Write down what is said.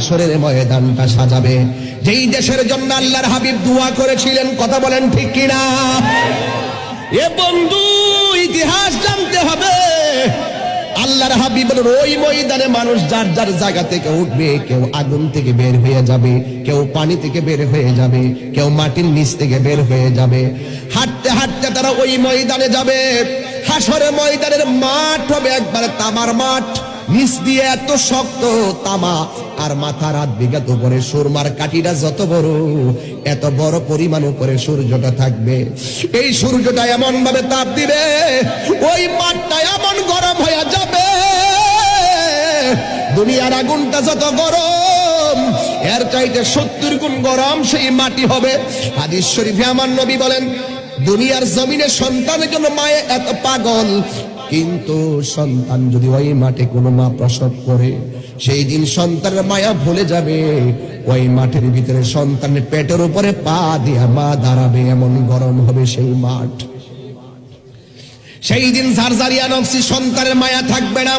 হাসরের ময়দানটা সাজাবে, যেই দেশের জন্য আল্লাহর হাবিব দোয়া করেছিলেন। কথা বলেন ঠিক কিনা? এ বন্ধু, ইতিহাস জানতে হবে। আল্লাহর হাবিব বলেন ওই ময়দানে মানুষ যার যার জায়গা থেকে উঠবে। কেউ আগুন থেকে বের হয়ে যাবে, কেউ পানি থেকে বের হয়ে যাবে, কেউ মাটির নিচ থেকে বের হয়ে যাবে। হাঁটতে হাঁটতে তারা ওই ময়দানে যাবে। হাসরের ময়দানের মাঠ হবে একবারে তামার মাঠ, নিচ দিয়ে এত শক্ত তামা, আর মাথার হাত বিঘাত উপরে সুরমার কাঠিটা যত বড়, এত বড় পরিমাণ উপরে সূর্যটা থাকবে। এই সূর্যটা এমন ভাবে তাপ দিবে, ওই মাঠটা এমন গরম হয়ে যাবে। দুনিয়ার আগুনটা যত গরম, এর চাইতে 70 গুণ গরম সেই মাটি হবে। হাদিস শরীফে আমার নবী বলেন, দুনিয়ার জমিনে সন্তানের জন্য মায়ে এত পাগল, কিন্তু সন্তান যদি ওই মাঠে কোনো মা প্রসব করে, সেই দিন সন্তানের মায়া ভুলে যাবে। ওই মাঠের ভিতরে সন্তানের পেটের উপরে পা দিয়া মা দাঁড়াবে, এমন গরম হবে সেই মাঠ। সেই দিন ঝারঝারিয়া নফসি, সন্তানের মায়া থাকবে না।